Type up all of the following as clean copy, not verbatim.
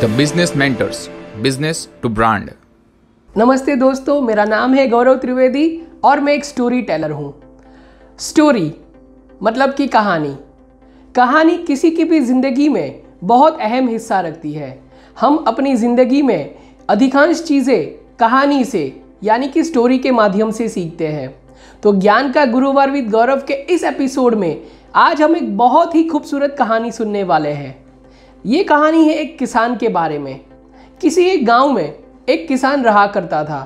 The business mentors, business to brand. नमस्ते दोस्तों, मेरा नाम है गौरव त्रिवेदी और मैं एक स्टोरी टेलर हूँ। स्टोरी मतलब कि कहानी। कहानी किसी की भी ज़िंदगी में बहुत अहम हिस्सा रखती है। हम अपनी ज़िंदगी में अधिकांश चीज़ें कहानी से यानी कि स्टोरी के माध्यम से सीखते हैं। तो ज्ञान का गुरुवार विद गौरव के इस एपिसोड में आज हम एक बहुत ही खूबसूरत कहानी सुनने वाले हैं। ये कहानी है एक किसान के बारे में। किसी एक गांव में एक किसान रहा करता था।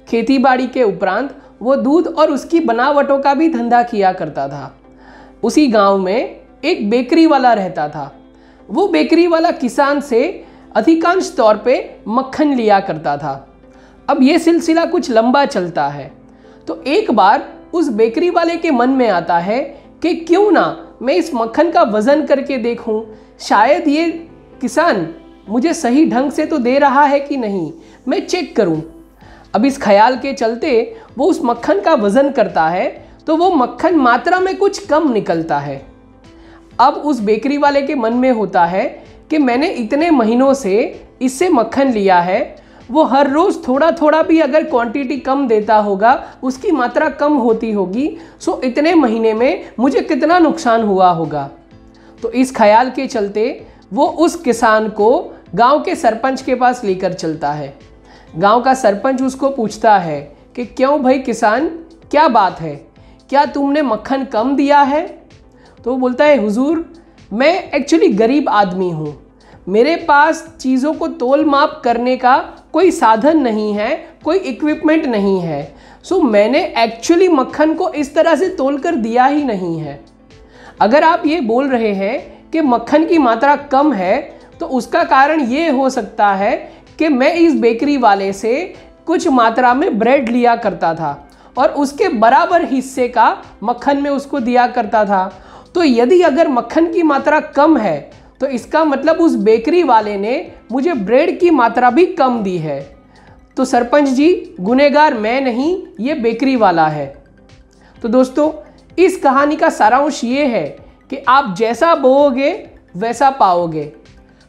खेतीबाड़ी के उपरांत वो दूध और उसकी बनावटों का भी धंधा किया करता था। उसी गांव में एक बेकरी वाला रहता था। वो बेकरी वाला किसान से अधिकांश तौर पे मक्खन लिया करता था। अब ये सिलसिला कुछ लंबा चलता है तो एक बार उस बेकरी वाले के मन में आता है कि क्यों ना मैं इस मक्खन का वज़न करके देखूं, शायद ये किसान मुझे सही ढंग से तो दे रहा है कि नहीं, मैं चेक करूं। अब इस ख्याल के चलते वो उस मक्खन का वज़न करता है तो वो मक्खन मात्रा में कुछ कम निकलता है। अब उस बेकरी वाले के मन में होता है कि मैंने इतने महीनों से इससे मक्खन लिया है, वो हर रोज़ थोड़ा थोड़ा भी अगर क्वांटिटी कम देता होगा, उसकी मात्रा कम होती होगी, सो इतने महीने में मुझे कितना नुकसान हुआ होगा। तो इस ख्याल के चलते वो उस किसान को गांव के सरपंच के पास लेकर चलता है। गांव का सरपंच उसको पूछता है कि क्यों भाई किसान, क्या बात है, क्या तुमने मक्खन कम दिया है? तो वो बोलता है, हुजूर मैं एक्चुअली गरीब आदमी हूँ, मेरे पास चीज़ों को तोल माप करने का कोई साधन नहीं है, कोई इक्विपमेंट नहीं है, सो मैंने एक्चुअली मक्खन को इस तरह से तोल कर दिया ही नहीं है। अगर आप ये बोल रहे हैं कि मक्खन की मात्रा कम है तो उसका कारण ये हो सकता है कि मैं इस बेकरी वाले से कुछ मात्रा में ब्रेड लिया करता था और उसके बराबर हिस्से का मक्खन में उसको दिया करता था। तो यदि अगर मक्खन की मात्रा कम है तो इसका मतलब उस बेकरी वाले ने मुझे ब्रेड की मात्रा भी कम दी है। तो सरपंच जी, गुनहगार मैं नहीं, ये बेकरी वाला है। तो दोस्तों, इस कहानी का सारांश ये है कि आप जैसा बोओगे वैसा पाओगे।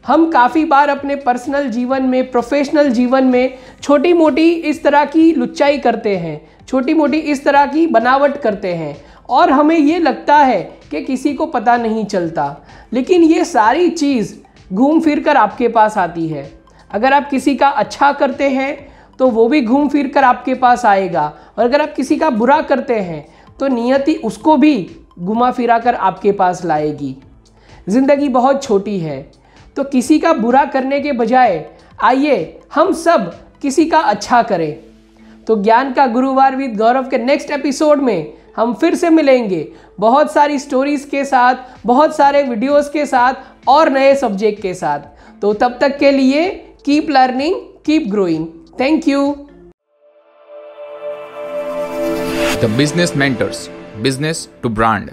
हम काफ़ी बार अपने पर्सनल जीवन में, प्रोफेशनल जीवन में छोटी मोटी इस तरह की लुच्चाई करते हैं, छोटी मोटी इस तरह की बनावट करते हैं और हमें ये लगता है कि किसी को पता नहीं चलता, लेकिन ये सारी चीज़ घूम फिर कर आपके पास आती है। अगर आप किसी का अच्छा करते हैं तो वो भी घूम फिर कर आपके पास आएगा, और अगर आप किसी का बुरा करते हैं तो नियति उसको भी घुमा फिरा कर आपके पास लाएगी। ज़िंदगी बहुत छोटी है, तो किसी का बुरा करने के बजाय आइए हम सब किसी का अच्छा करें। तो ज्ञान का गुरुवार विद गौरव के नेक्स्ट एपिसोड में हम फिर से मिलेंगे बहुत सारी स्टोरीज के साथ, बहुत सारे वीडियोस के साथ और नए सब्जेक्ट के साथ। तो तब तक के लिए keep learning, keep growing. Thank you. The business mentors, business to brand.